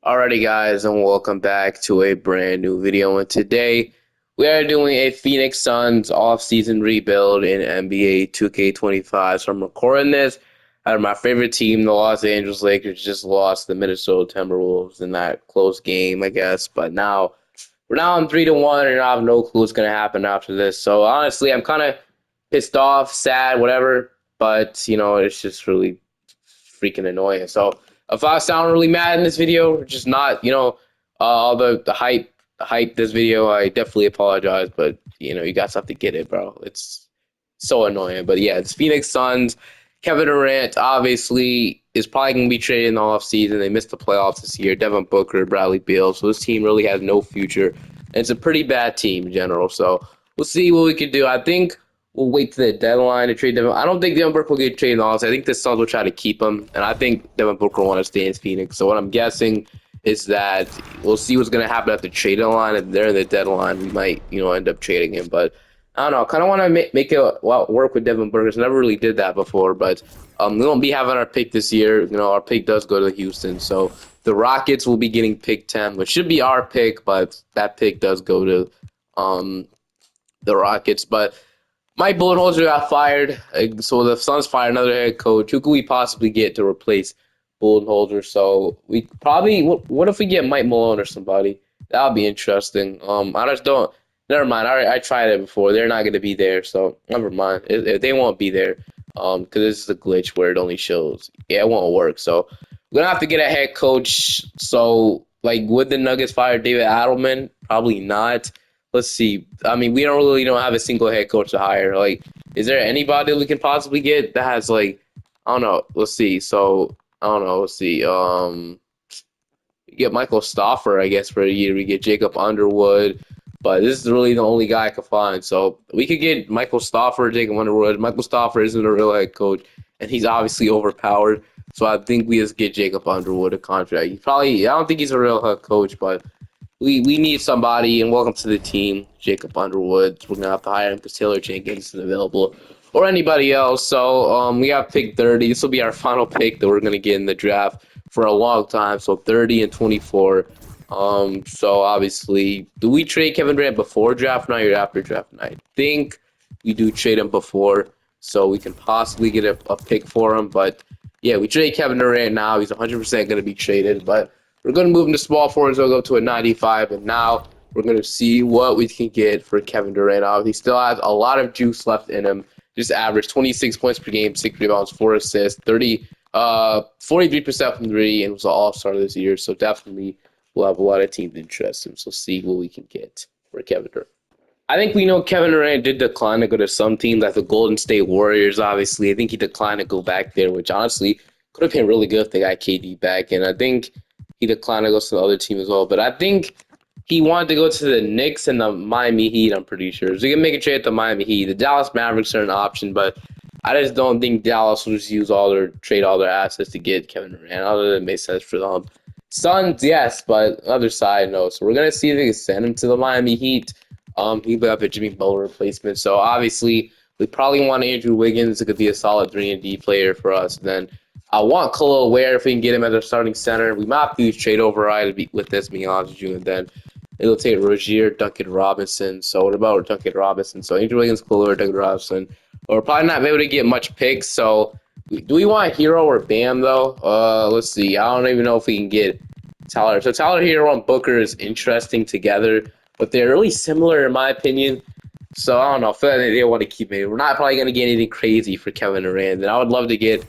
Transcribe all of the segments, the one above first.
Alrighty guys, and welcome back to a brand new video. And today we are doing a Phoenix Suns off-season rebuild in NBA 2K25. So I'm recording this out of my favorite team, the Los Angeles Lakers, just lost the Minnesota Timberwolves in that close game, I guess. But now we're now on 3-1, and I have no clue what's gonna happen after this. So honestly, I'm kind of pissed off, sad, whatever. But it's just really freaking annoying. So if I sound really mad in this video, just not, all the hype this video, I definitely apologize. But you got to get it, bro. It's so annoying. But yeah, it's Phoenix Suns. Kevin Durant obviously is probably going to be traded in the offseason. They missed the playoffs this year. Devin Booker, Bradley Beal. So this team really has no future. And it's a pretty bad team in general. So we'll see what we can do. I think we'll wait to the deadline to trade Devin. I don't think Devin Booker will get traded in the offseason. I think the Suns will try to keep him. And I think Devin Booker will want to stay in Phoenix. So what I'm guessing is that we'll see what's going to happen at the trade deadline. If they're in the deadline, we might, end up trading him. But I don't know. I kind of want to make it work with Devin Booker. I never really did that before, but we won't be having our pick this year. Our pick does go to Houston, so the Rockets will be getting pick 10, which should be our pick, but that pick does go to the Rockets. But Mike Budenholzer got fired, so the Suns fired another head coach. Who could we possibly get to replace Budenholzer? So we probably what if we get Mike Malone or somebody? That would be interesting. I just don't. Never mind. I tried it before. They're not going to be there, so never mind. They won't be there. Because this is a glitch where it only shows. Yeah, it won't work. So we're gonna have to get a head coach. So would the Nuggets fire David Adelman? Probably not. Let's see. I mean, we don't have a single head coach to hire. Is there anybody we can possibly get that has I don't know. Let's see. So I don't know. Let's see. Get Michael Stoffer, I guess, for a year. We get Jacob Underwood. But this is really the only guy I could find. So we could get Michael Stoffer, Jacob Underwood. Michael Stoffer isn't a real head coach, and he's obviously overpowered. So I think we just get Jacob Underwood a contract. I don't think he's a real head coach, but we need somebody. And welcome to the team, Jacob Underwood. We're gonna have to hire him because Taylor Jenkins isn't available, or anybody else. So we got pick 30. This will be our final pick that we're gonna get in the draft for a long time. So 30 and 24. So obviously, do we trade Kevin Durant before draft night or after draft night? I think we do trade him before, so we can possibly get a pick for him. But yeah, we trade Kevin Durant now. He's 100% going to be traded. But we're going to move him to small forwards. We'll go to a 95, and now we're going to see what we can get for Kevin Durant. He still has a lot of juice left in him. Just averaged 26 points per game, 6 rebounds, 4 assists, 43% from three, and was an all-star this year. So definitely we'll have a lot of teams interested. So see what we can get for Kevin Durant. I think we know Kevin Durant did decline to go to some teams like the Golden State Warriors, obviously. I think he declined to go back there, which honestly could have been really good if they got KD back. And I think he declined to go to the other team as well. But I think he wanted to go to the Knicks and the Miami Heat, I'm pretty sure. So he can make a trade at the Miami Heat. The Dallas Mavericks are an option, but I just don't think Dallas will just trade all their assets to get Kevin Durant. Other than it makes sense for them. Suns, yes, but other side, no. So we're gonna see if they can send him to the Miami Heat. He'll have a Jimmy Butler replacement. So obviously, we probably want Andrew Wiggins. It could be a solid 3-and-D player for us. Then I want Khalil Ware if we can get him as our starting center. We might have to use trade override with this, being honest with you. And then it'll take Rozier, Duncan Robinson. So what about Duncan Robinson? So Andrew Wiggins, Khalil Ware, Duncan Robinson. We're probably not able to get much picks. So do we want Hero or Bam, though? Let's see. I don't even know if we can get Tyler. So Tyler Hero and Booker is interesting together, but they're really similar in my opinion. So I don't know. I feel like they want to keep it. We're not probably going to get anything crazy for Kevin Durant. And I would love to get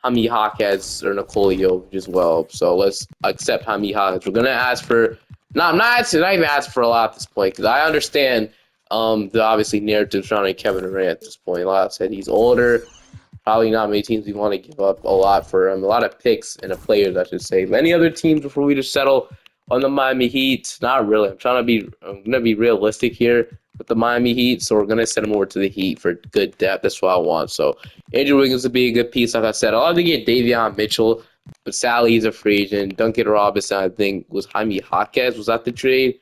Jaime Jaquez or Nikola Jokic as well. So let's accept Jaime Jaquez. We're going to ask for – no, I'm not even asking for a lot at this point because I understand the obviously narrative surrounding Kevin Durant at this point. Like I said, he's older. Probably not many teams we want to give up a lot for him. A lot of picks and a players, I should say. Many other teams before we just settle on the Miami Heat. Not really. I'm gonna be realistic here with the Miami Heat. So we're gonna send him over to the Heat for good depth. That's what I want. So Andrew Wiggins would be a good piece. Like I said, I'd love to get Davion Mitchell, but sadly he's a free agent. Duncan Robinson, I think, was Jaime Jaquez. Was that the trade?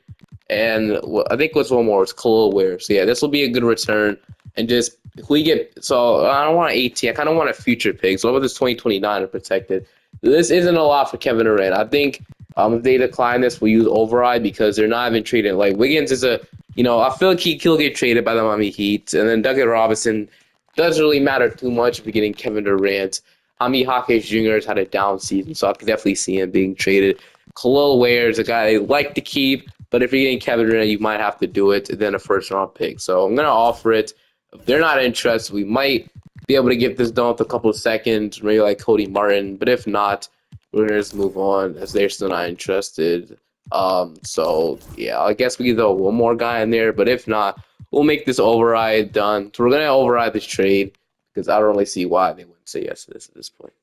And I think what's one more? It's Khalil Ware. So yeah, this will be a good return. And just if we get I don't want an 18. I kind of want a future pick. So what about this 2029 to protect it? This isn't a lot for Kevin Durant. I think If they decline this, we'll use override because they're not even traded. Like Wiggins is I feel like he'll get traded by the Miami Heat, and then Duncan Robinson doesn't really matter too much if you're getting Kevin Durant. Jaime Jaquez Jr. has had a down season, so I could definitely see him being traded. Khalil Ware is a guy they like to keep, but if you're getting Kevin Durant, you might have to do it, and then a first-round pick. So I'm going to offer it. If they're not interested, we might be able to get this done with a couple of seconds, maybe like Cody Martin, but if not, we're going to just move on as they're still not interested. So, yeah, I guess we can throw one more guy in there, but if not, we'll make this override done. So we're going to override this trade because I don't really see why they wouldn't say yes to this at this point.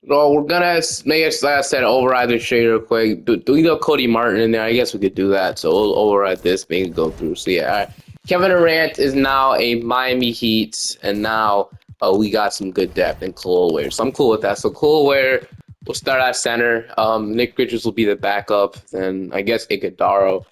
No, we're gonna make it, like I said, override this trade real quick. Do we go Cody Martin in there? I guess we could do that. So we'll override this, make it go through. So yeah, all right. Kevin Durant is now a Miami Heat, and now we got some good depth in Khalil Ware. So I'm cool with that. So Khalil Ware will start at center. Nick Richards will be the backup. Then I guess Iguodala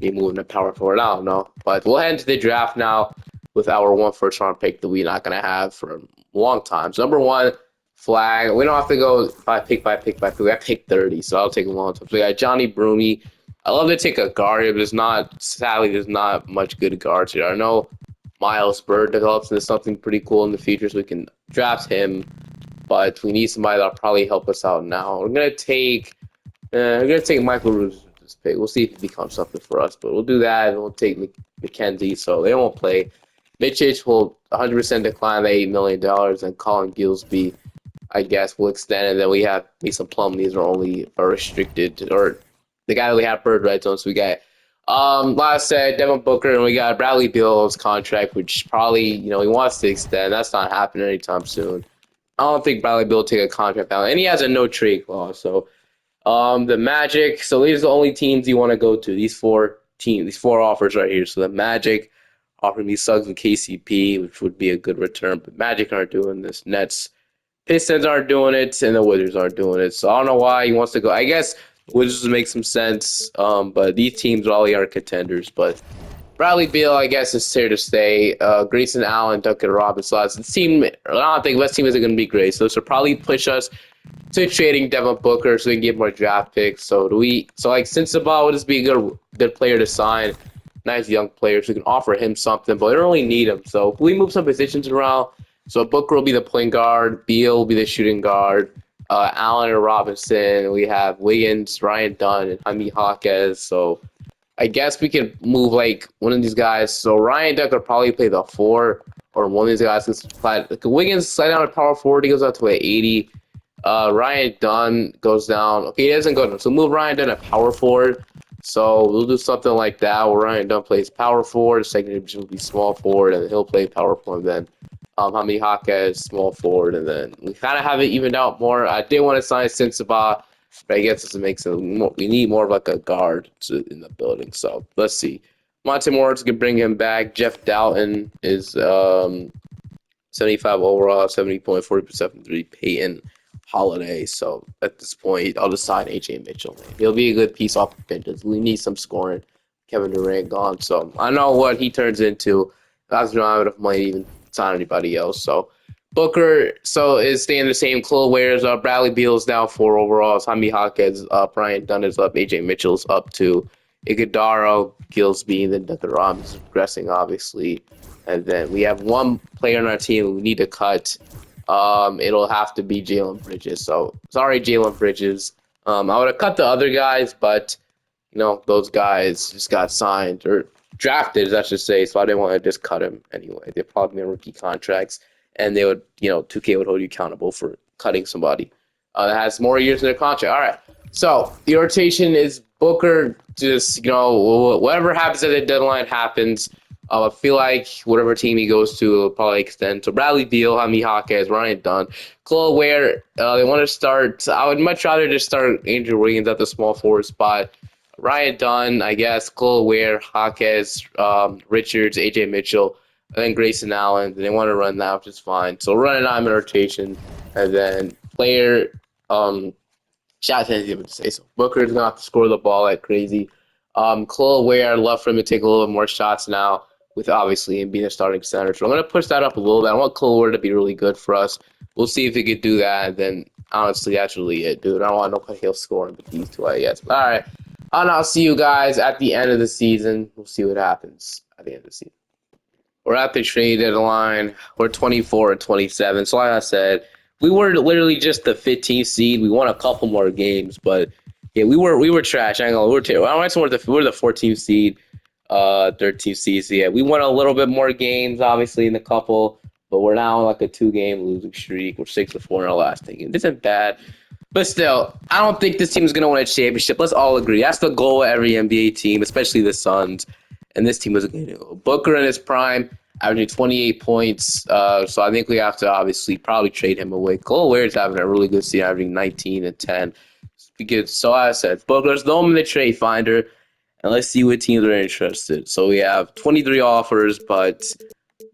be moving to power forward. I don't know, but we'll head into the draft now with our one first round pick that we're not gonna have for a long time. So number one. Flag. We don't have to go by pick. We got pick 30, so I'll take a long time. So we got Johnny Broomy. I love to take a guard, but sadly, there's not much good guards here. I know Miles Bird develops into something pretty cool in the future, so we can draft him, but we need somebody that'll probably help us out now. We're gonna take Michael Ruse with this pick. We'll see if it becomes something for us, but we'll do that, and we'll take McKenzie, so they won't play. Mitchich will 100% decline the $8 million, and Colin Gillespie, I guess, will extend, and then we have Mason Plum. These are restricted, or the guy that we have bird rights on. So we got, like I said, Devin Booker, and we got Bradley Beal's contract, which probably, he wants to extend. That's not happening anytime soon. I don't think Bradley Beal will take a contract out, and he has a no trade clause. So, the Magic. So these are the only teams you want to go to. These four teams, these four offers right here. So the Magic offering me Suggs and KCP, which would be a good return, but Magic aren't doing this. Nets. Pistons aren't doing it, and the Wizards aren't doing it. So I don't know why he wants to go. I guess Wizards make some sense, but these teams all are contenders. But Bradley Beal, I guess, is here to stay. Grayson Allen, Duncan Robinson. This team, I don't think this team isn't going to be great. So this will probably push us to trading Devin Booker so we can get more draft picks. So Sensabaugh would just be a good player to sign. Nice young player, so we can offer him something, but we don't really need him. So if we move some positions around. So Booker will be the point guard, Beal will be the shooting guard, Allen and Robinson. We have Wiggins, Ryan Dunn, and Jaime Jaquez. So I guess we can move like one of these guys. So Ryan Dunn could probably play the 4, or one of these guys could play. Like Wiggins slide down to power forward. He goes out to 80. Ryan Dunn goes down. Okay, he doesn't go down. So move Ryan Dunn to power forward. So we'll do something like that where Ryan Dunn plays power forward. Second division will be small forward, and he'll play power forward then. Jaime Jaquez, small forward, and then we kind of have it evened out more. I did want to sign Sensabaugh, but I guess this makes it more, we need more of like a guard in the building. So let's see. Monte Morris can bring him back. Jeff Doughton is 75 overall, 70.40% from 3. Peyton Holiday. So at this point, I'll just sign AJ Mitchell. Man. He'll be a good piece off the bench. We need some scoring. Kevin Durant gone, so I know what he turns into. That's not enough money to even sign anybody else. So Booker is staying the same. Khalil Ware's up. Bradley Beal's down 4 overall. Jaime Jaquez is up. Ryan Dunn is up. AJ Mitchell's up 2. Iguodala, Gillespie, and then Duncan Robinson progressing, obviously. And then we have one player on our team we need to cut. It'll have to be Jalen Bridges. So sorry, Jalen Bridges. I would have cut the other guys, but those guys just got signed or drafted, I should say. So I didn't want to just cut him anyway. They're probably in rookie contracts, and they would, 2K would hold you accountable for cutting somebody that has more years in their contract. All right. So the rotation is Booker. Just whatever happens at the deadline happens. I feel like whatever team he goes to will probably extend. So Bradley Beal, Jaime Jaquez, Ryan Dunn, Khalil Ware. They want to start. I would much rather just start Andrew Wiggins at the small forward spot. Ryan Dunn, I guess, Khalil Ware, Jaquez, Richards, AJ Mitchell, and then Grayson Allen. They want to run that, which is fine. So run it on in rotation, and then player. Shots anything to say. So Booker's gonna have to score the ball like crazy. Khalil Ware, I'd love for him to take a little bit more shots now, with obviously him being a starting center. So I'm gonna push that up a little bit. I want Khalil Ware to be really good for us. We'll see if he could do that. And then Honestly, that's really it, dude. I don't want nobody else scoring but these two, I guess. But all right. And I'll see you guys at the end of the season. We'll see what happens at the end of the season. We're at the trade deadline. We're 24 and 27. So like I said, we were literally just the 15th seed. We won a couple more games, but yeah, we were trash. I ain't gonna, we were terrible. I went we're the 14th seed, 13th seed. So yeah, we won a little bit more games, obviously in the couple, but we're now on like a 2-game losing streak. We're 6-4 in our last thing. It isn't bad. But still, I don't think this team is going to win a championship. Let's all agree. That's the goal of every NBA team, especially the Suns. And this team was going to. Booker in his prime, averaging 28 points. So I think we have to obviously probably trade him away. Cole Ware's having a really good season, averaging 19 and 10. Because, so I said, Booker's the only trade finder. And let's see what teams are interested. So we have 23 offers, but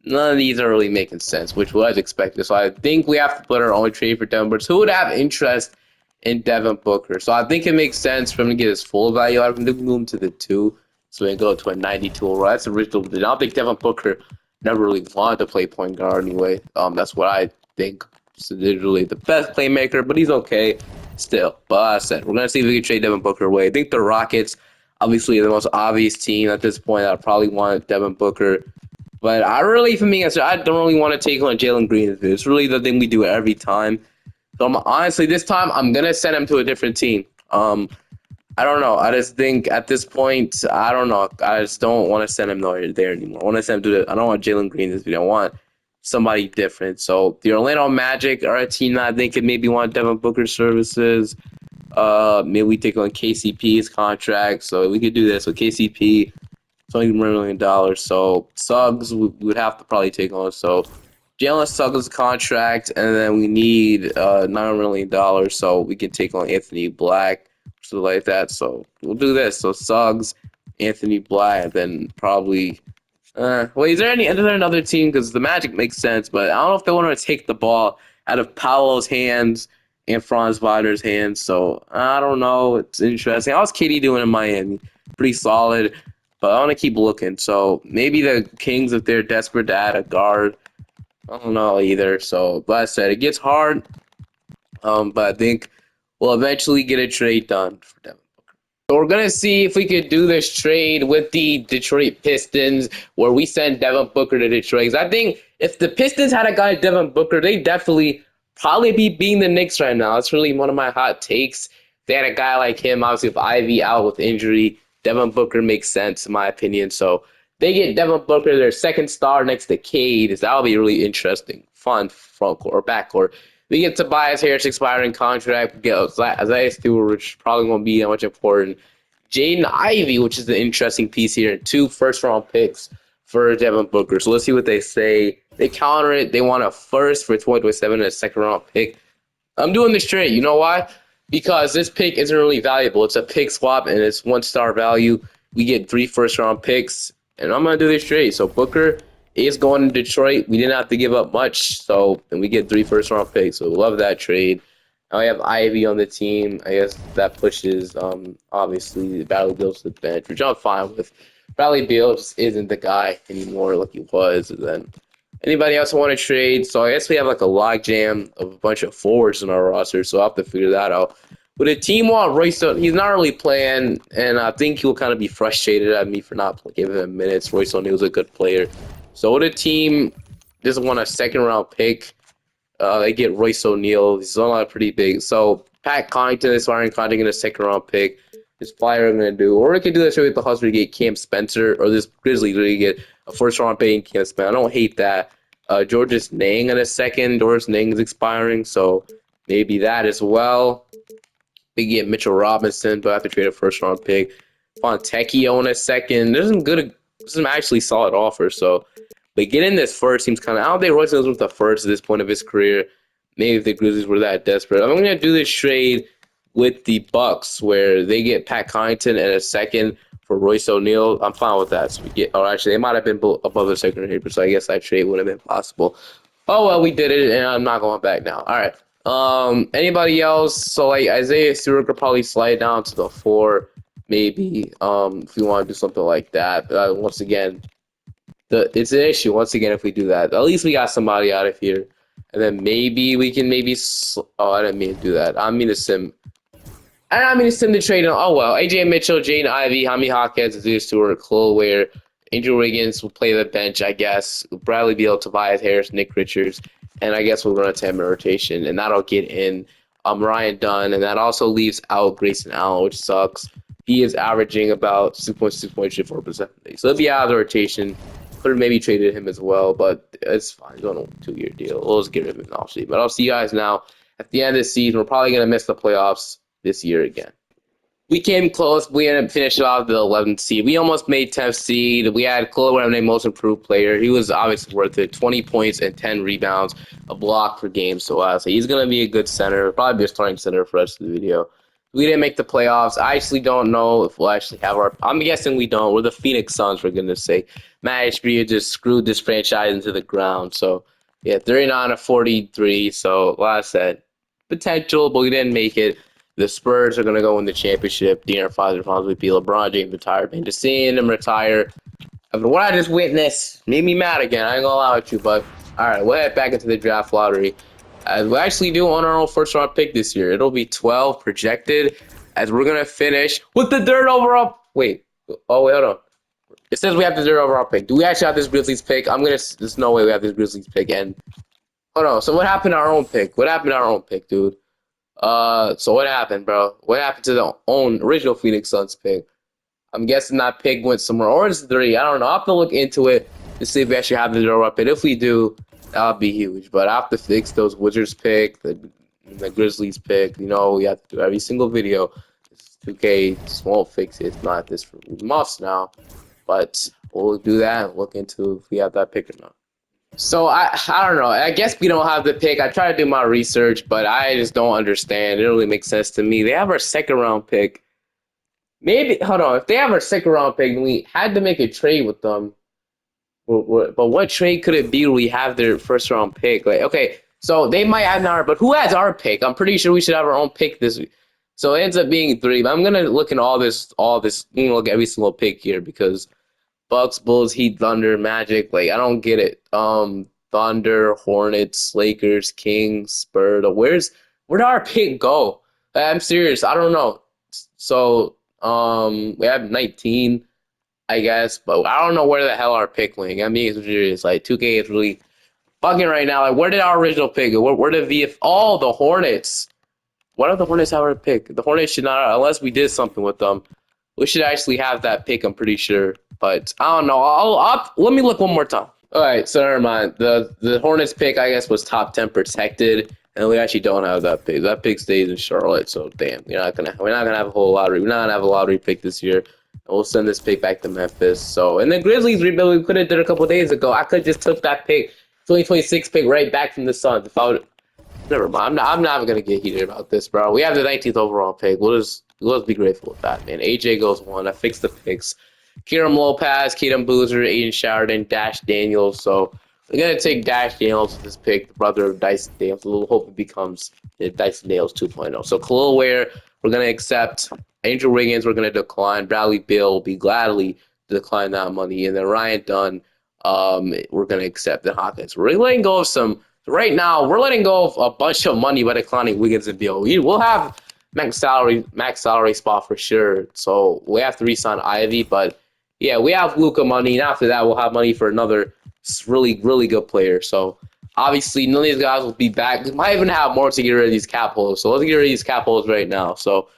none of these are really making sense, which was expected. So I think we have to put our own trade for Devin Booker. Who would have interest in Devin Booker? So I think it makes sense for him to get his full value out of him to move him to the 2. So we can go to a 92 overall. That's original. I don't think Devin Booker never really wanted to play point guard anyway. That's what I think. So literally the best playmaker, but he's okay still. But like I said, we're gonna see if we can trade Devin Booker away. I think the Rockets, obviously the most obvious team at this point, I probably want Devin Booker. But I really, for me, I don't really want to take on Jalen Green. It's really the thing we do every time. So honestly, this time I'm gonna send him to a different team. I don't know. I just think at this point, I don't know. I just don't want to send him there anymore. I want to send him to I don't want Jalen Green this video. I want somebody different. So the Orlando Magic are a team that I think could maybe want Devin Booker services. Maybe we take on KCP's contract. So we could do this with KCP. $20 million. So Suggs we would have to probably take on. So Jalen Suggs contract, and then we need $9 million. So we can take on Anthony Black, something like that. So we'll do this. So Suggs, Anthony Black, and then probably. Wait, is there another team? Because the Magic makes sense, but I don't know if they want to take the ball out of Paolo's hands and Franz Wagner's hands. So I don't know. It's interesting. How's KD doing in Miami? Pretty solid. But I want to keep looking. So maybe the Kings, if they're desperate to add a guard, I don't know either. So, but I said it gets hard. But I think we'll eventually get a trade done for them. So we're gonna see if we could do this trade with the Detroit Pistons, where we send Devin Booker to Detroit. 'Cause I think if the Pistons had a guy Devin Booker, they definitely probably be beating the Knicks right now. That's really one of my hot takes. They had a guy like him, obviously with Ivy out with injury. Devin Booker makes sense in my opinion. So they get Devin Booker, their second star next to Cade. That'll be really interesting, fun front court or back court. We get Tobias Harris expiring contract. We get Isaiah Stewart, which probably won't be that much important. Jaden Ivey, which is an interesting piece here, and 2 first-round picks for Devin Booker. So let's see what they say. They counter it. They want a first for 2027 and a second-round pick. I'm doing this trade. You know why? Because this pick isn't really valuable. It's a pick swap, and it's 1-star value. We get 3 first-round picks, and I'm going to do this trade. So Booker is going to Detroit. We didn't have to give up much, and we get 3 first-round picks. So love that trade. Now we have Ivy on the team. I guess that pushes, obviously, Bradley Beal to the bench, which I'm fine with. Bradley Beal just isn't the guy anymore like he was. And then anybody else want to trade? So I guess we have like a logjam of a bunch of forwards in our roster, so I'll have to figure that out. But the team want Royce, he's not really playing, and I think he'll kind of be frustrated at me for not giving him minutes. Royce O'Neal's a good player. So the team doesn't want a second-round pick. They get Royce O'Neal. He's not pretty big. So Pat Connaughton is firing Connaughton in a second-round pick. This flyer I'm going to do. Or we could do this with the Hustle to get Cam Spencer, or this Grizzlies to get a first-round pick in Cam Spencer. I don't hate that. Georges Niang in a second. Georges Niang is expiring, so maybe that as well. We get Mitchell Robinson, but I have to trade a first-round pick. Fontecchio in a second. There's some actually solid offers, so but getting this first seems kind of. I don't think Royce was the first at this point of his career. Maybe if the Grizzlies were that desperate. I'm going to do this trade with the Bucks, where they get Pat Connaughton and a second for Royce O'Neal. I'm fine with that. So we get. Oh, actually, they might have been above the second paper, so I guess that trade would have been possible. Oh well, we did it, and I'm not going back now. All right. Anybody else? So like Isaiah Stewart could probably slide down to the 4, maybe. If you want to do something like that. Once again. It's an issue once again if we do that. At least we got somebody out of here And then maybe we can oh, I didn't mean to do that. I mean to sim. I mean to sim the trade. Oh well, AJ Mitchell, Jaden Ivey, Jaime Hawkins, Isaiah Stewart, Chloe Ware, Andrew Wiggins will play the bench, I guess. Bradley Beal, Tobias Harris, Nick Richards, and I guess we'll run a 10-man rotation, and that'll get in Ryan Dunn, and that also leaves out Grayson Allen, which sucks. He is averaging about 6.6 points, 4%. So he'll be out of the rotation. Could have maybe traded him as well, but it's fine. He's on a 2-year deal. We'll just get him in the offseason. But I'll see you guys now at the end of the season. We're probably going to miss the playoffs this year again. We came close. We ended up finishing off the 11th seed. We almost made 10th seed. We had Chloe named most improved player. He was obviously worth it. 20 points and 10 rebounds, a block per game. So he's going to be a good center. Probably be a starting center for the rest of the video. We didn't make the playoffs. I actually don't know if we'll actually have our... I'm guessing we don't. We're the Phoenix Suns, for goodness sake. Matt Ishbia just screwed this franchise into the ground. So, yeah, 39-43. So, like I said, potential, but we didn't make it. The Spurs are going to go win the championship. De'Aaron Fox will probably be LeBron James retired. Man, just seeing him retire, after what I just witnessed, made me mad again. I ain't going to lie with you, but all right, we'll head back into the draft lottery. As we actually do on our own first-round pick this year. It'll be 12 projected, as we're going to finish with the third overall. Wait. Oh, wait, hold on. It says we have the third overall pick. Do we actually have this Grizzlies pick? There's no way we have this Grizzlies pick. And hold on. So what happened to our own pick? What happened to our own pick, dude? So what happened, bro? What happened to the original Phoenix Suns pick? I'm guessing that pick went somewhere, or it's 3. I don't know. I'll have to look into it to see if we actually have the third overall pick. If we do, that'll be huge. But I have to fix those Wizards pick, the Grizzlies pick. You know, we have to do every single video. 2K just won't fix it. It's not this for months now, but we'll do that and look into if we have that pick or not. So I don't know. I guess we don't have the pick. I try to do my research, but I just don't understand. It don't really make sense to me. They have our second round pick. Maybe hold on. If they have our second round pick, we had to make a trade with them. But what trade could it be? We have their first round pick. Like, okay, so they might have our, but who has our pick? I'm pretty sure we should have our own pick this week. So it ends up being 3. But I'm gonna look in all this. Look at every single pick here because Bucks, Bulls, Heat, Thunder, Magic. Like, I don't get it. Thunder, Hornets, Lakers, Kings, Spurs. Where'd our pick go? I'm serious. I don't know. So, we have 19, I guess, but I don't know where the hell our pick went. I mean, it's serious. Like, 2K is really bugging right now. Like, where did our original pick go? Where did VF? Oh, the Hornets. Why don't the Hornets have our pick? The Hornets should not, unless we did something with them. We should actually have that pick, I'm pretty sure. But I don't know. Let me look one more time. All right, so never mind. The Hornets pick, I guess, was top 10 protected, and we actually don't have that pick. That pick stays in Charlotte, so damn, we're not gonna have a whole lottery. We're not gonna have a lottery pick this year. And we'll send this pick back to Memphis. So, and the Grizzlies rebuild we could have did a couple days ago. I could have just took that pick, 2026 pick, right back from the Suns. If I would, never mind. I'm not gonna get heated about this, bro. We have the 19th overall pick. Let's be grateful with that, man. AJ goes 1. I fixed the picks. Kiram Lopez, Keaton Boozer, Aiden Sheridan, Dash Daniels. So we're gonna take Dash Daniels with this pick, the brother of Dyson Daniels. We'll hope it becomes Dyson Daniels 2.0. So Khalil Ware, we're gonna accept. Andrew Wiggins, we're gonna decline. Bradley Beal will be gladly decline that money, and then Ryan Dunn, we're gonna accept. The Hawkins. We're letting go of some. Right now, we're letting go of a bunch of money by declining Wiggins and Beal. We'll have max salary spot for sure. So we have to re-sign Ivy, but yeah, we have Luka money, and after that, we'll have money for another really, really good player. So obviously, none of these guys will be back. We might even have more to get rid of these cap holes. So let's get rid of these cap holes right now. So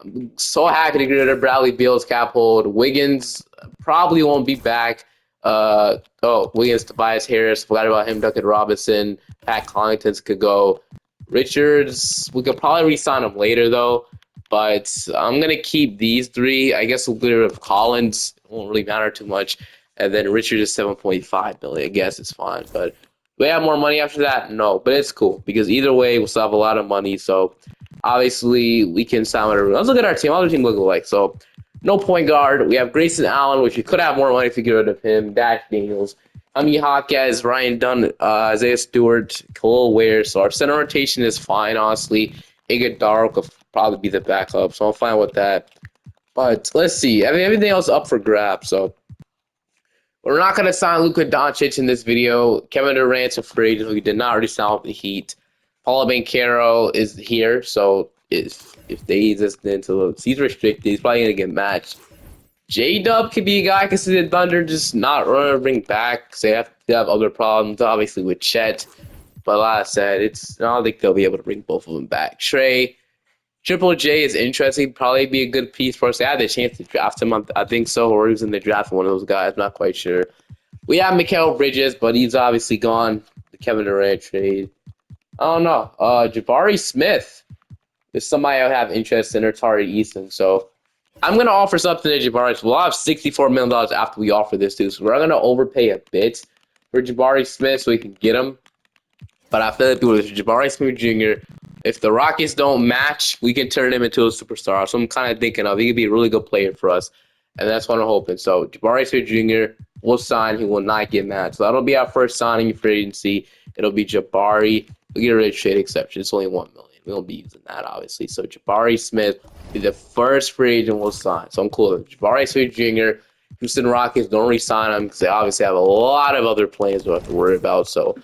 I'm so happy to get rid of Bradley Beal's cap hold. Wiggins probably won't be back. Wiggins, Tobias Harris, forgot about him. Duncan Robinson, Pat Connaughton could go. Richards, we could probably re-sign him later though. But I'm gonna keep these 3. I guess we'll get rid of Collins. It won't really matter too much. And then Richards is 7.5 million. I guess it's fine. But do we have more money after that? No. But it's cool because either way, we'll still have a lot of money. So obviously, we can sign whatever. Let's look at our team. All the team look alike. So no point guard. We have Grayson Allen, which we could have more money if we get rid of him. Dash Daniels. Jaime Hawkins, Ryan Dunn, Isaiah Stewart, Khalil Ware. So our center rotation is fine, honestly. Iguodala could probably be the backup, so I'm fine with that. But let's see. I mean, everything else up for grabs. So We're not going to sign Luka Doncic in this video. Kevin Durant's a free agent who we did not already sign with the Heat. Paulo Banchero is here, so if they exist so he's restricted, he's probably going to get matched. J-Dub could be a guy I can see the Thunder just not running to bring back because they have other problems, obviously, with Chet. But like I said, I don't think they'll be able to bring both of them back. Triple J is interesting. Probably be a good piece for us. They had the chance to draft him. I think so, or he was in the draft one of those guys. I'm not quite sure. We have Mikal Bridges, but he's obviously gone. The Kevin Durant trade. I don't know. Jabari Smith is somebody I have interest in, or Tari Eason. So I'm going to offer something to Jabari. We'll have $64 million after we offer this, too. So we're going to overpay a bit for Jabari Smith so we can get him. But I feel like with Jabari Smith Jr., if the Rockets don't match, we can turn him into a superstar. So I'm kind of thinking of he could be a really good player for us. And that's what I'm hoping. So Jabari Smith Jr. will sign. He will not get matched. So that'll be our first signing for agency. It'll be Jabari. We'll get rid of trade exception. It's only $1 million. We won't be using that, obviously. So Jabari Smith will be the first free agent we'll sign. So I'm cool with it. Jabari Smith Jr. Houston Rockets don't re-sign him because they obviously have a lot of other plans we have to worry about. So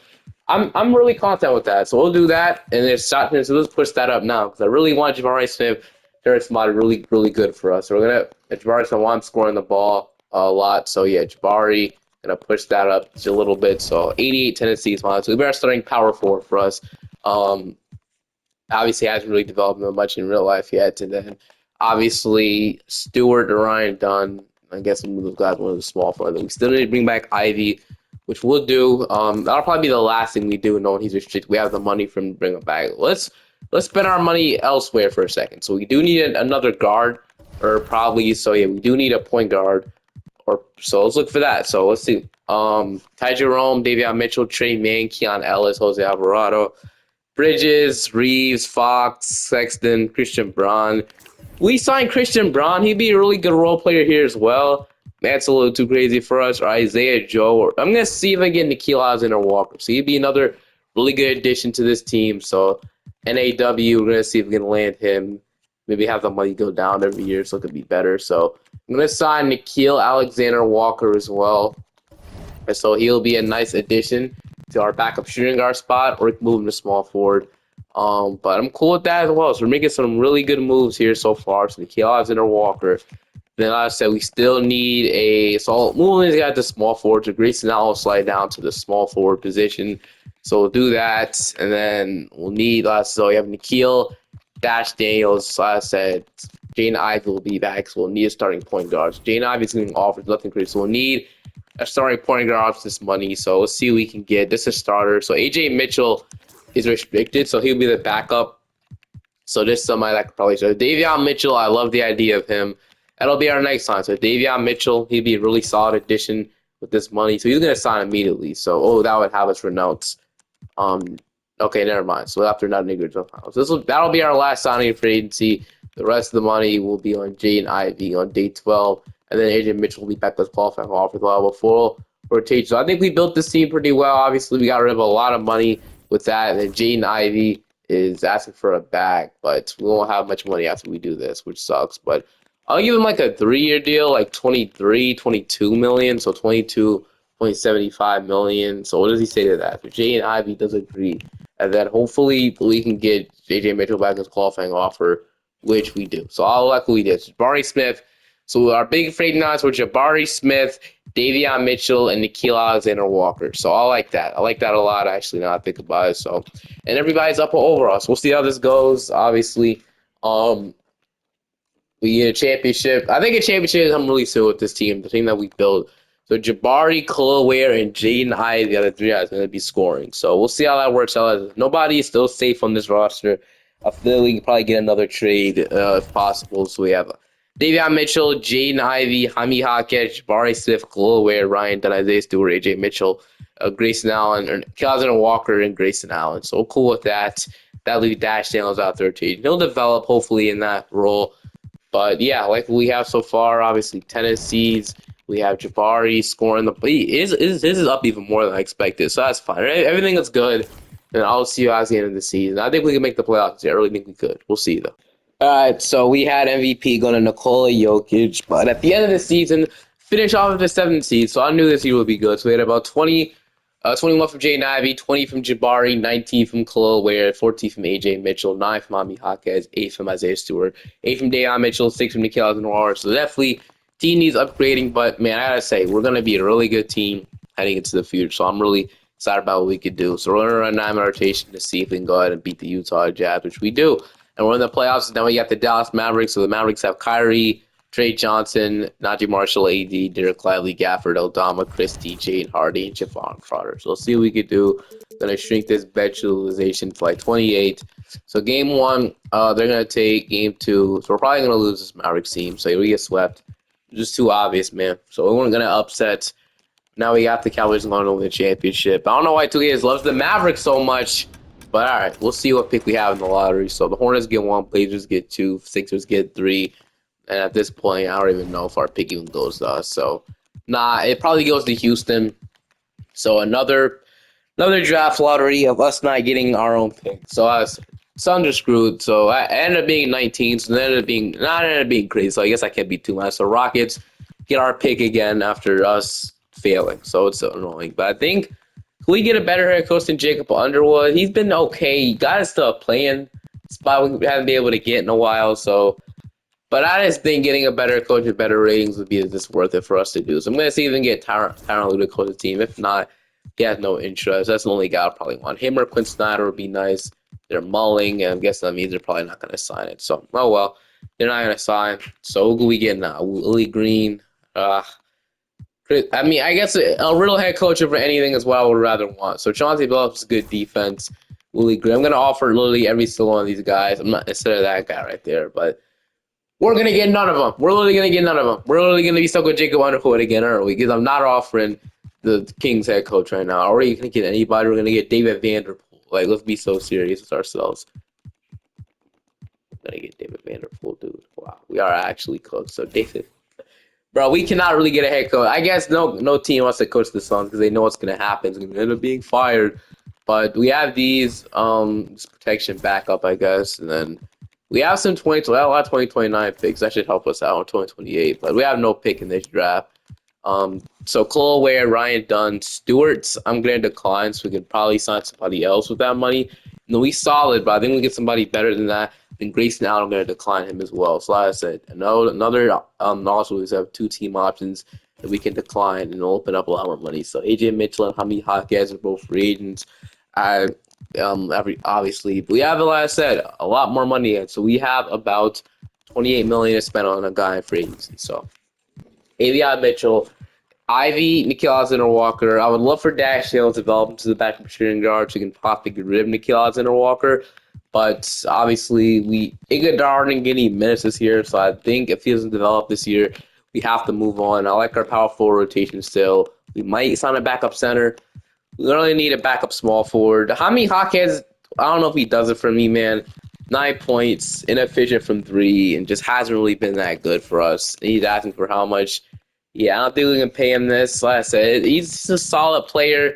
I'm really content with that. So we'll do that, and so let's push that up now because I really want Jabari Smith. There's somebody really, really good for us. So we're gonna Jabari Smith wants scoring the ball a lot. So yeah, Jabari gonna push that up just a little bit. So 88 Tennessee is fine. So we better starting power forward for us. Obviously hasn't really developed much in real life yet. And then obviously Stewart, Ryan Dunn. I guess we'll move those guys one of the small for them. We still need to bring back Ivy, which we'll do. That'll probably be the last thing we do, knowing he's restricted. We have the money for him to bring him back. Let's spend our money elsewhere for a second. So we do need another guard, or probably we do need a point guard, so let's look for that. So let's see. Ty Jerome, Davion Mitchell, Trey Mann, Keon Ellis, Jose Alvarado, Bridges, Reeves, Fox, Sexton, Christian Braun. We signed Christian Braun. He'd be a really good role player here as well. That's a little too crazy for us. Or Isaiah Joe. I'm going to see if I get Nikhil Alexander Walker. So he'd be another really good addition to this team. So NAW, we're going to see if we can land him. Maybe have the money go down every year so it could be better. So I'm going to sign Nikhil Alexander Walker as well. And so he'll be a nice addition to our backup shooting guard spot, or move him to small forward. But I'm cool with that as well. So we're making some really good moves here so far. So Nikhil Alexander Walker. Then like I said, we still need moving this guy to small forward. So Grayson Allen will slide down to the small forward position. So we'll do that. And then we'll need, so we have Nikhil, Dash Daniels. Like I said, Jane Ivey will be back. So we'll need a starting point guard. So Jane Ivey's going to offer nothing crazy. So we'll need a starting point guard off this money. So let's see what we can get. This is a starter. So AJ Mitchell is restricted. So he'll be the backup. So this is somebody that could probably start. Davion Mitchell, I love the idea of him. That'll be our next sign. So Davion Mitchell, he'd be a really solid addition with this money. So he's going to sign immediately. So, that would have us renounce. Okay, never mind. So after not Niggers, that'll be our last signing for agency. The rest of the money will be on Jaden Ivey on day 12. And then AJ Mitchell will be back as qualifying offer level full rotation. So I think we built this team pretty well. Obviously, we got rid of a lot of money with that. And then Jaden Ivey is asking for a bag, but we won't have much money after we do this, which sucks. But I'll give him like a 3-year deal, like 22 million. So 22.75 million. So what does he say to that? So Jaden Ivey does agree. And then hopefully we can get JJ Mitchell back as qualifying offer, which we do. So I'll like what we did. Jabari Smith. So our big free agents were Jabari Smith, Davion Mitchell, and Nikhil Alexander Walker. So I like that. I like that a lot, actually, now I think about it. So, and everybody's up over us. We'll see how this goes. Obviously, we get a championship. I think a championship is I'm really soon with this team, the team that we built. So Jabari, Khalil Ware, and Jaden Ivey, the other three guys, are going to be scoring. So we'll see how that works out. Nobody is still safe on this roster. I feel we can probably get another trade if possible. So we have Davion Mitchell, Jaden Ivey, Jaime Jaquez, Jabari Smith, Khalil Ware, Ryan Dunn, Isaiah Stewart, AJ Mitchell, Grayson Allen, Calvin Walker, and Grayson Allen. So cool with that. That leaves Dash Daniels out there too. He'll develop hopefully in that role. But yeah, like we have so far, obviously Tennessee's. We have Jabari scoring the. This is up even more than I expected, so that's fine. Everything is good, and I'll see you guys at the end of the season. I think we can make the playoffs. I really think we could. We'll see though. All right, so we had MVP going to Nikola Jokic, but at the end of the season, finish off with the 7th seed, so I knew this year would be good. So we had about 21 from Jaden Ivey, 20 from Jabari, 19 from Khalil Ware, 14 from AJ Mitchell, 9 from Ami Jaquez, 8 from Isaiah Stewart, 8 from Dayon Mitchell, 6 from Nikhil Alexander. So definitely team needs upgrading, but man, I gotta say, we're gonna be a really good team heading into the future. So I'm really excited about what we could do. So we're gonna run 9-man rotation to see if we can go ahead and beat the Utah Jazz, which we do. And we're in the playoffs. Now we got the Dallas Mavericks. So the Mavericks have Kyrie, Trey Johnson, Najee Marshall, AD, Derek Lively, Gafford, Eldama, Christie, Jade Hardy, and Javon Crowder. So we'll see what we could do. Gonna shrink this bench utilization to like 28. So game 1, they're gonna take game 2. So we're probably gonna lose this Mavericks team. So we get swept. Just too obvious, man. So we weren't gonna upset. Now we got the Cowboys going to win the championship. I don't know why 2K loves the Mavericks so much, but all right, we'll see what pick we have in the lottery. So the Hornets get 1, Blazers get 2, Sixers get 3, and at this point, I don't even know if our pick even goes to us. So, nah, it probably goes to Houston. So another draft lottery of us not getting our own pick. So I was Suns are screwed. So I ended up being 19. So then ended up being crazy. So I guess I can't be too much. So Rockets get our pick again after us failing. So it's so annoying. But I think if we get a better head coach than Jacob Underwood, he's been okay. He got us to a playing spot we haven't been able to get in a while. So, but I just think getting a better coach with better ratings would be just worth it for us to do. So I'm going to see if we can get Tyronn Lue to coach the team. If not, he has no interest. That's the only guy I'll probably want. Him or Quinn Snyder would be nice. They're mulling, and I'm guessing that means they're probably not going to sign it. So, oh well, they're not going to sign. So who we get now? Willie Green. I mean, I guess a real head coach over anything is what I would rather want. So Chauncey Billups, good defense. Willie Green. I'm going to offer literally every single one of these guys. I'm not instead of that guy right there, but we're going to get none of them. We're literally going to get none of them. We're literally going to be stuck with Jacob Underwood again, aren't we? Because I'm not offering the Kings head coach right now. Are we going to get anybody? We're going to get David Vanderpool. Like, let's be so serious with ourselves. We're going to get David Vanderpool, dude. Wow. We are actually cooked. So, David. Bro, we cannot really get a head coach. I guess no team wants to coach the Suns because they know what's going to happen. It's going to end up being fired. But we have these protection backup, I guess. And then we have some a lot of 2029 picks. That should help us out in 2028. But we have no pick in this draft. So Khalil Ware, Ryan Dunn, Stewart's, I'm going to decline, so we could probably sign somebody else with that money. No, we solid, but I think we get somebody better than that. And Grayson Allen, I'm going to decline him as well. So like I said, another also we have 2 team options that we can decline and open up a lot more money. So AJ Mitchell and Hamid Jaquez are both free agents. Obviously, but we have, like I said, a lot more money in. So we have about $28 million to spend on a guy in free agency. So Avion Mitchell, Ivy, Nikhil Alexander-Walker. I would love for Dash Hill to develop into the backup shooting guard so we can possibly get rid of Nikhil Alexander-Walker. But obviously, Iguodala didn't get any minutes this year, so I think if he doesn't develop this year, we have to move on. I like our power forward rotation still. We might sign a backup center. We really need a backup small forward. Hamid Jaquez, I don't know if he does it for me, man. 9 points, inefficient from 3, and just hasn't really been that good for us. And he's asking for how much? Yeah, I don't think we can pay him this. Like I said, he's a solid player,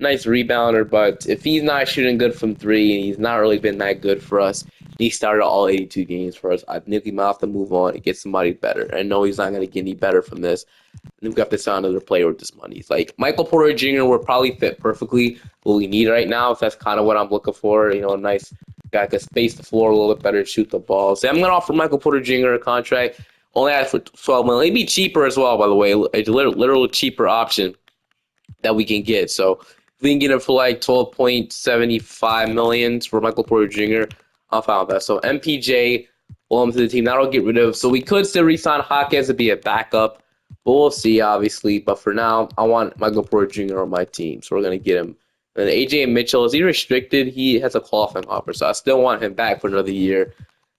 nice rebounder, but if he's not shooting good from 3 and he's not really been that good for us, he started all 82 games for us. I think we might have to move on and get somebody better. I know he's not going to get any better from this. And we've got to sign another player with this money. It's like Michael Porter Jr. would probably fit perfectly what we need right now. If that's kind of what I'm looking for, a nice guy can space the floor a little bit better, shoot the ball. So I'm going to offer Michael Porter Jr. a contract. Only ask for 12 million. It'd be cheaper as well, by the way. It's a literal cheaper option that we can get. So if we can get it for like 12.75 million for Michael Porter Jr., I'll find that. So MPJ will come to the team. That'll get rid of. So we could still re-sign Jaquez to be a backup, but we'll see, obviously. But for now, I want Michael Porter Jr. on my team, so we're gonna get him. And AJ Mitchell, is he restricted? He has a qualifying offer, so I still want him back for another year.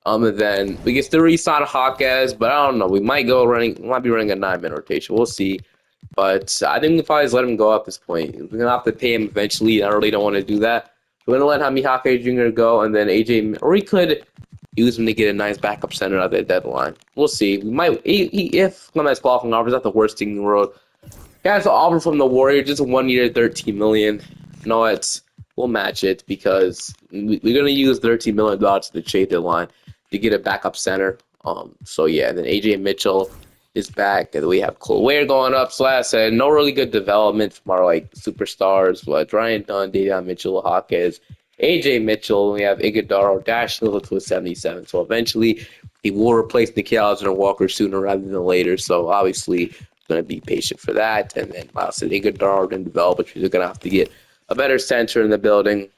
And then we can still re-sign Jaquez, but I don't know. We might be running a 9-man rotation. We'll see. But I think we'll probably just let him go at this point. We're going to have to pay him eventually. I really don't want to do that. We're going to let Hamid Jaquez Jr. go, and then AJ, or we could use him to get a nice backup center at the deadline. We'll see. We might, if one has qualifying offers, not the worst thing in the world. He has an offer from the Warriors, just 1 year, $13 million. We'll match it because we're going to use $13 million to the trade deadline to get a backup center. So yeah, then AJ Mitchell, is back, and we have Chloe going up. So as I said, no really good development from our like superstars, but Ryan Dunn, Davion Mitchell, Hawkins, AJ Mitchell. We have Iguodala dash little to a 77. So eventually, he will replace Nickeil Alexander-Walker sooner rather than later. So obviously, going to be patient for that. And then, like I said, Iguodala didn't develop, but you're going to have to get a better center in the building,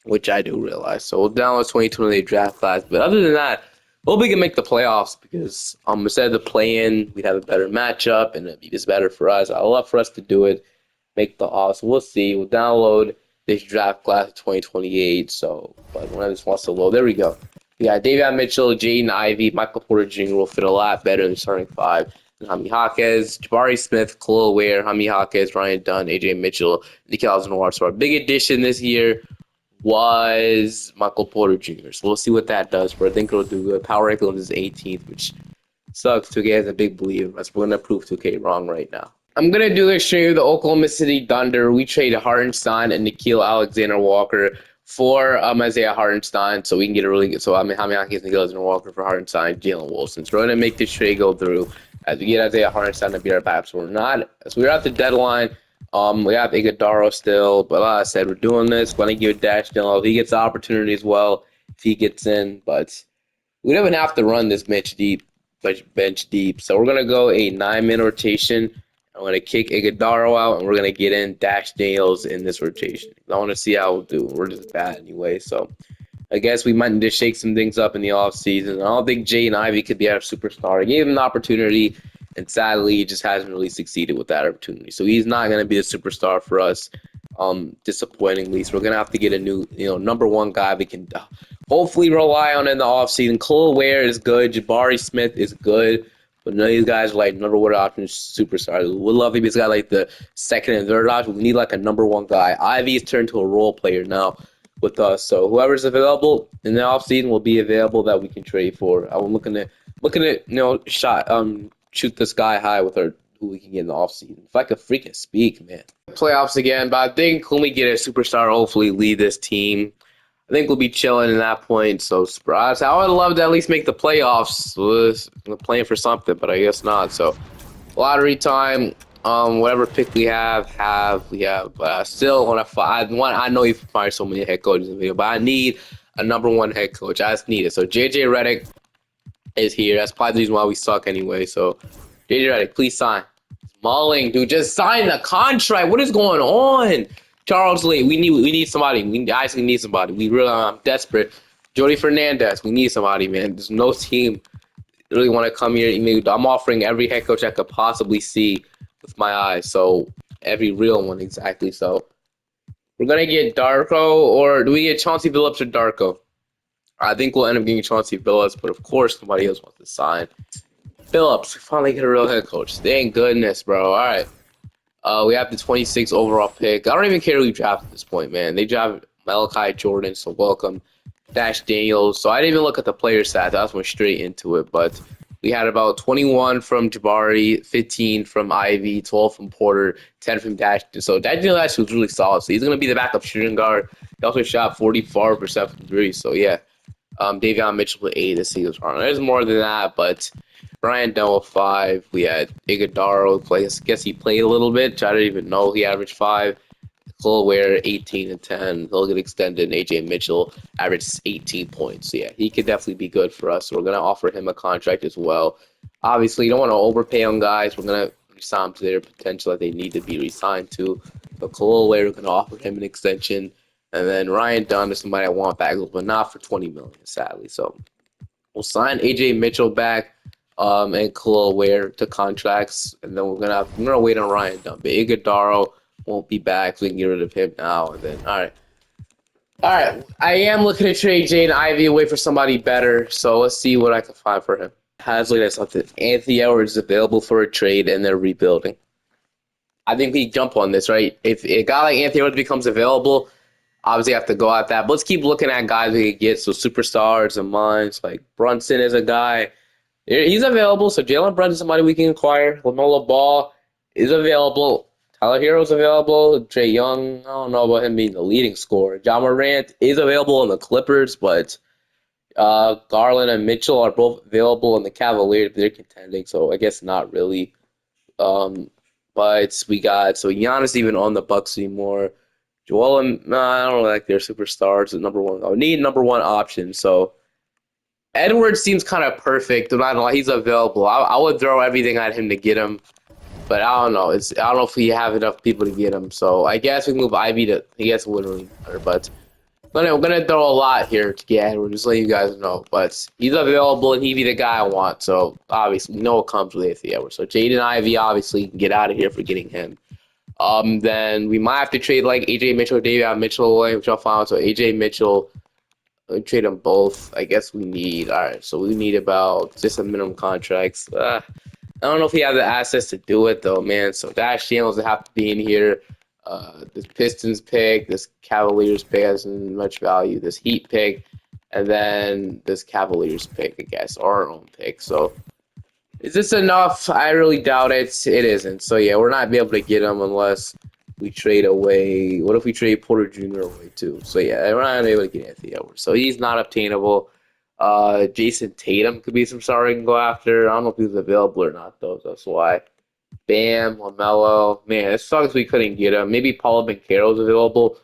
which I do realize. So we'll download 2028 draft class. But other than that, hope we can make the playoffs because instead of the play-in, we'd have a better matchup and it'd be just better for us. I'd love for us to do it, make the offs. We'll see. We'll download this draft class of 2028. So, but when this wants to load, there we go. We got Davion Mitchell, Jaden Ivey, Michael Porter Jr. will fit a lot better than starting five. And Jaime Jaquez, Jabari Smith, Khalil Ware, Jaime Jaquez, Ryan Dunn, AJ Mitchell, Nickeil Alexander-Walker. So our big addition this year was Michael Porter Jr. So we'll see what that does. But I think it'll do good. Power ranking is 18th, which sucks. 2K has a big belief. We're going to prove 2K wrong right now. I'm going to do this trade with the Oklahoma City Thunder. We traded Hartenstein and Nickeil Alexander-Walker for Isaiah Hartenstein, so we can get a really good. So Jaime Jaquez, Nickeil Alexander-Walker for Hartenstein, Jalen Wilson. So we're going to make this trade go through as we get Isaiah Hartenstein to beat our backs. So we're at the deadline. We have Iguodala still, but like I said, we're doing this. Going to give Dash Dillon. He gets the opportunity as well if he gets in, but we don't even have to run this bench deep. So we're going to go a 9-man rotation. I'm going to kick Iguodala out, and we're going to get in Dash Daniels in this rotation. I want to see how we'll do. We're just bad anyway, so I guess we might need to shake some things up in the offseason. I don't think Jaden Ivey could be our superstar. I gave him the opportunity, and sadly, he just hasn't really succeeded with that opportunity. So he's not going to be a superstar for us, disappointingly. So we're going to have to get a new, number one guy we can hopefully rely on in the offseason. Khalil Ware is good. Jabari Smith is good. But none of these guys are like number one option superstars. We'd love if he's got like the second and third option. We need like a number one guy. Ivy's turned to a role player now with us. So whoever's available in the offseason will be available that we can trade for. I'm looking at shoot the sky high with our who we can get in the offseason. If I could freaking speak, man. Playoffs again, but I think when we get a superstar, hopefully lead this team. I think we'll be chilling in that point. So surprise! I would love to at least make the playoffs. We're playing for something, but I guess not. So lottery time. Whatever pick we have. But I still want to. I know you've fired so many head coaches in the video, but I need a number one head coach. I just need it. So JJ Redick is here. That's probably the reason why we suck anyway. So JJ Redick, please sign. Mulling, dude, just sign the contract. What is going on? Charles Lee, we need somebody. We actually need somebody. We really, I'm desperate. Jody Fernandez, we need somebody, man. There's no team really want to come here. I'm offering every head coach I could possibly see with my eyes. So every real one, exactly. So we're gonna get Darko, or do we get Chauncey Billups or Darko? I think we'll end up getting Chauncey Billups, but of course nobody else wants to sign. Billups, we finally get a real head coach. Thank goodness, bro. All right. We have the 26th overall pick. I don't even care who we draft at this point, man. They drafted Malachi Jordan, so welcome. Dash Daniels. So I didn't even look at the player stats. I just went straight into it. But we had about 21 from Jabari, 15 from Ivy, 12 from Porter, 10 from Dash. So Dash Daniels actually was really solid. So he's going to be the backup shooting guard. He also shot 44% from three. So yeah, Davion Mitchell with 8. This was wrong. There's more than that, but Ryan Dunn with 5. We had Iguodala play. I guess he played a little bit. I didn't even know he averaged 5. Khalil Ware 18 and 10. He'll get extended. And AJ Mitchell averaged 18 points. So yeah, he could definitely be good for us. So we're gonna offer him a contract as well. Obviously, you don't want to overpay on guys. We're gonna resign to their potential that they need to be resigned to. But Khalil Ware, we're gonna offer him an extension. And then Ryan Dunn is somebody I want back, but not for $20 million, sadly. So we'll sign AJ Mitchell back. And Khalil Ware to contracts, and then we're gonna wait on Ryan Dunn. But Iguodala won't be back, so we can get rid of him now. And then all right. I am looking to trade Jaden Ivey away for somebody better. So let's see what I can find for him. Hasley, that's something. Anthony Edwards is available for a trade, and they're rebuilding. I think we jump on this, right? If a guy like Anthony Edwards becomes available, obviously have to go at that. But let's keep looking at guys we can get. So superstars and mines, like Brunson is a guy. He's available, so Jalen Brunson is somebody we can acquire. LaMelo Ball is available. Tyler Hero's available. Trae Young, I don't know about him being the leading scorer. Ja Morant is available in the Clippers, but Garland and Mitchell are both available in the Cavaliers. They're contending, so I guess not really. Um, but we got so Giannis even on the Bucks anymore. Joel and I don't like their superstars at number one. I need number one option. So Edwards seems kind of perfect. I'm not gonna lie, he's available. I would throw everything at him to get him, but I don't know. I don't know if we have enough people to get him. So I guess we can move Ivy to. I guess it wouldn't really matter, but. We're gonna throw a lot here to get Edwards, just letting you guys know. But he's available and he'd be the guy I want. So obviously, we know it comes with Anthony Edwards. So Jaden Ivey obviously can get out of here for getting him. Then we might have to trade like AJ Mitchell, David Mitchell away, which I'll find. So AJ Mitchell, trade them both. I guess we need. All right, so we need about just a minimum contracts. I don't know if he has the assets to do it though, man. So Dash Daniels will have to be in here. This Pistons pick, this Cavaliers pick hasn't much value. This Heat pick, and then this Cavaliers pick, I guess, or our own pick. So is this enough? I really doubt it. It isn't. So yeah, we're not be able to get him unless we trade away. What if we trade Porter Jr. away too? So yeah, we're not gonna be able to get Anthony Edwards. So he's not obtainable. Jason Tatum could be some star we can go after. I don't know if he's available or not though. That's why. Bam, LaMelo. Man, it sucks we couldn't get him. Maybe Paulo Banchero's available,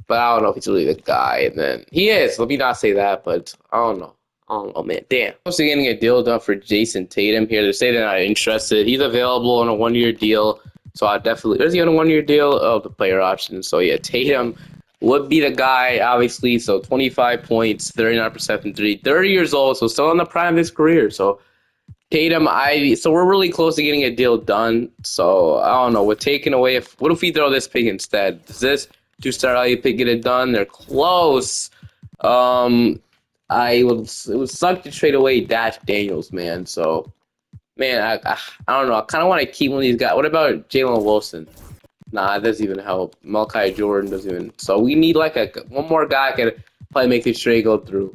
but I don't know if he's really the guy. And then he is. Let me not say that, but I don't know. I don't know, man. Damn. Also getting a deal done for Jason Tatum here. They say they're not interested. He's available on a 1-year deal, so I definitely. Is he on a 1-year deal? Oh, the player option. So yeah, Tatum would be the guy, obviously. So 25 points, 39% from three, 30 years old, so still in the prime of his career. So Tatum, Ivy. So we're really close to getting a deal done. So I don't know. We're taking away. What if we throw this pick instead? Does this two-star value pick get it done? They're close. Um, I would. It would suck to trade away Dash Daniels, man. So man, I don't know. I kind of want to keep one of these guys. What about Jalen Wilson? Nah, that doesn't even help. Malachi Jordan doesn't even. So we need like one more guy can probably make this trade go through.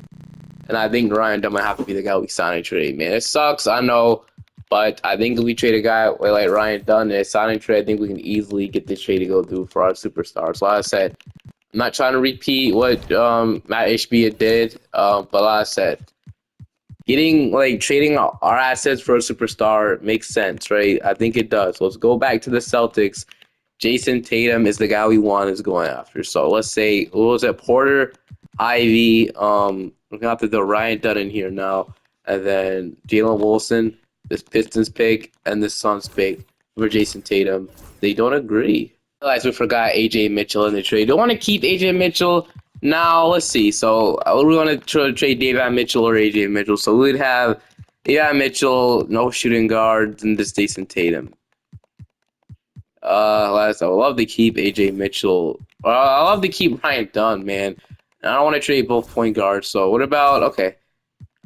And I think Ryan Dunn might have to be the guy we sign and trade, man. It sucks, I know, but I think if we trade a guy like Ryan Dunn and sign and trade, I think we can easily get this trade to go through for our superstars. So like I said, I'm not trying to repeat what Matt Ishbia did, but like I said, trading our assets for a superstar makes sense, right? I think it does. Let's go back to the Celtics. Jason Tatum is the guy we want is going after. So let's say what was it? Porter, Ivy. We're gonna have to throw Ryan Dunn in here now, and then Jalen Wilson, this Pistons pick, and this Suns pick for Jason Tatum. They don't agree. Realize we forgot AJ Mitchell in the trade. Don't want to keep AJ Mitchell. Now let's see. So we want to trade David Mitchell or AJ Mitchell. So we'd have David Mitchell, no shooting guards, and this Jason Tatum. Last, I would love to keep AJ Mitchell. I love to keep Ryan Dunn, man. I don't want to trade both point guards. So what about okay?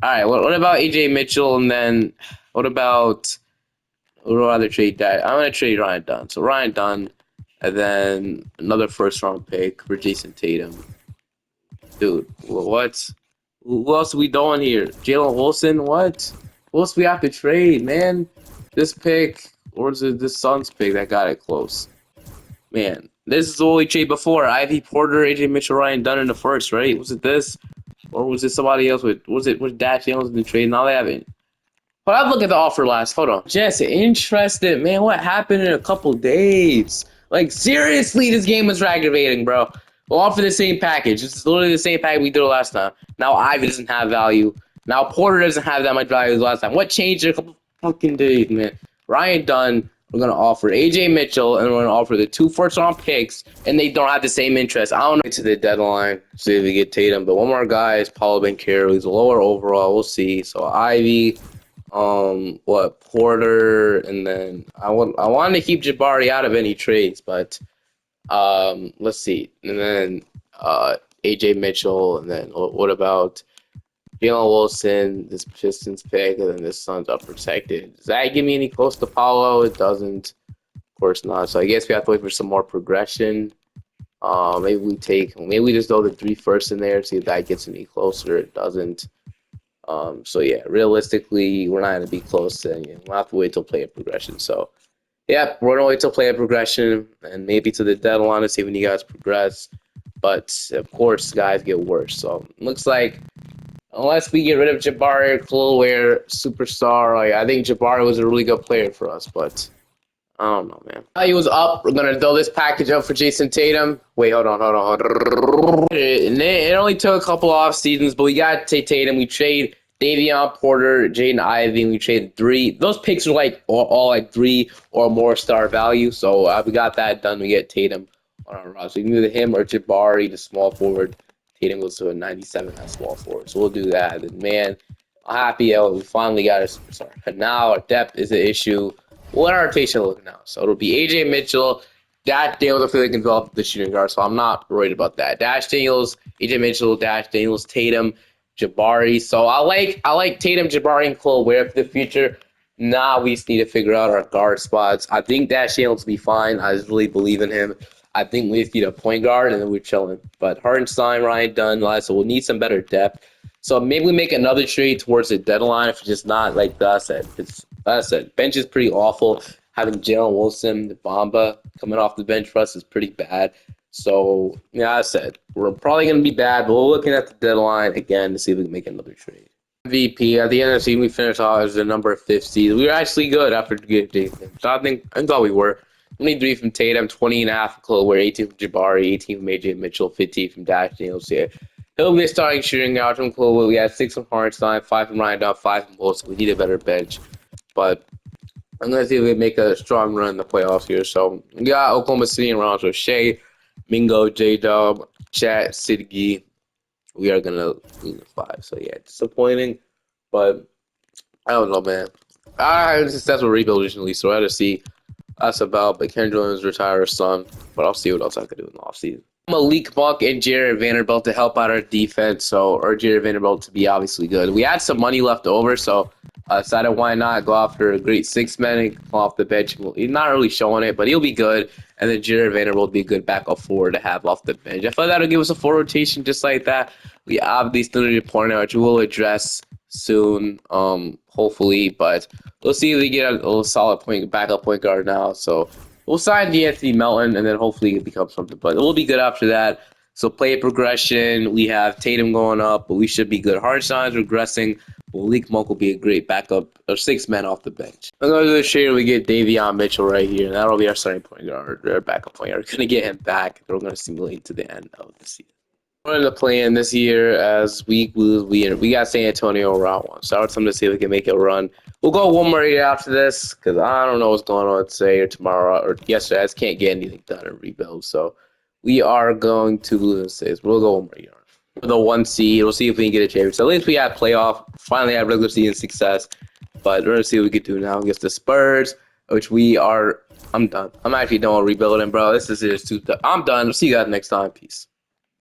All right. What about AJ Mitchell and then what about who would rather trade that? I'm gonna trade Ryan Dunn. So Ryan Dunn, and then another first round pick for Jason Tatum. Dude, what? Who else are we doing here? Jalen Wilson? What? Who else we have to trade, man? This pick or is it this Suns pick that got it close? Man, this is what we traded before. Ivy Porter, AJ Mitchell, Ryan Dunn in the first, right? Was it this? Or was it somebody else with was Dash Daniels in the trade? Now they haven't. But I'll look at the offer last. Hold on. Just interested, man. What happened in a couple days? Like seriously, this game was aggravating, bro. We'll offer the same package. It's literally the same package we did last time. Now Ivy doesn't have value. Now Porter doesn't have that much value as last time. What changed in a couple fucking days, man? Ryan Dunn, we're gonna offer AJ Mitchell, and we're gonna offer the 2 first-round picks, and they don't have the same interest. I don't know to the deadline, see if we get Tatum, but one more guy is Paulo Banchero. He's lower overall. We'll see. So Ivy, Porter, and then I wanted to keep Jabari out of any trades, but let's see, and then AJ Mitchell, and then what about Jalen Wilson, this Pistons pick, and then this Suns are protected. Does that give me any close to Paulo? It doesn't. Of course not. So I guess we have to wait for some more progression. Maybe we just throw the 3 first in there, see if that gets any closer. It doesn't. So yeah, realistically, we're not gonna be close to anything. We'll have to wait till player progression. So yeah, we're gonna wait till player progression and maybe to the deadline to see when you guys progress. But of course, guys get worse. So looks like Unless we get rid of Jabari or Cloware superstar, like I think Jabari was a really good player for us, but I don't know, man. He was up. We're gonna throw this package up for Jason Tatum. Wait, hold on. It only took a couple off seasons, but we got Tatum. We trade Davion Porter, Jaden Ivey. We traded 3. Those picks are like all like 3 or more star value. So we got that done. We get Tatum on our roster. We can either him or Jabari, the small forward. Tatum goes to a 97 at small forward. So we'll do that. And man, I'm happy we finally got a superstar. But now our depth is an issue. What our rotation look now? So it'll be AJ Mitchell, Dash Daniels. I feel like can develop the shooting guard, so I'm not worried about that. Dash Daniels, AJ Mitchell, Dash Daniels, Tatum, Jabari. So I like Tatum, Jabari, and Cole Ware for the future. Now we just need to figure out our guard spots. I think Dash Daniels will be fine. I just really believe in him. I think we just need a point guard, and then we're chilling. But Hartenstein, Ryan Dunn, so we'll need some better depth. So maybe we make another trade towards the deadline if it's just not like that. I said, bench is pretty awful. Having Jalen Wilson, the Bamba coming off the bench for us is pretty bad. So, yeah, I said, we're probably going to be bad, but we're looking at the deadline again to see if we can make another trade. MVP, at the end of the season, we finished off as the number 50. We were actually good after getting him. So I thought we were. 23 from Tatum, 20.5 from Cole, 18 from Jabari, 18 from AJ Mitchell, 15 from Dash Daniels here. He'll be starting shooting out from Cole. We had 6 from Hartenstein, 5 from Ryan Dunn, 5 from Wilson. We need a better bench. But I'm going to see if we make a strong run in the playoffs here. So we got Oklahoma City and rounds with Shea, Mingo, J-Dub, Chat, Sidgi. We are going to lose the 5. So, yeah, disappointing. But I don't know, man. I had a successful rebuild recently, so I had to see that's about. But Ken Jones retired his son. But I'll see what else I can do in the offseason. Malik Monk and Jared Vanderbilt to help out our defense, or Jared Vanderbilt to be obviously good. We had some money left over, so I decided why not go after a great 6-man and come off the bench. He's not really showing it, but he'll be good. And then Jared Vanderbilt will be a good backup forward to have off the bench. I feel like that'll give us a full rotation just like that. We obviously still need a point out, which we'll address soon, hopefully. But we'll see if we get a solid backup point guard now. So we'll sign D'Anthony Melton, and then hopefully it becomes something. But it will be good after that. So play progression. We have Tatum going up, but we should be good. Hartenstein's regressing. Malik Monk will be a great backup, or 6-man off the bench. I'm going to do the trade. We get Davion Mitchell right here, and that'll be our starting point guard, or backup point guard. We're going to get him back. We're going to simulate to the end of the season. We're in the plan this year as we got San Antonio round 1. So I want something to see if we can make a run. We'll go one more year after this because I don't know what's going on today or tomorrow or yesterday. I just can't get anything done in rebuild. So we are going to lose this. We'll go one more year. The 1 seed. We'll see if we can get a championship. So at least we had playoff. Finally had regular season success. But we're going to see what we can do now against the Spurs, which we are. I'm done. I'm actually done with rebuilding, bro. This is just too tough. I'm done. See you guys next time. Peace.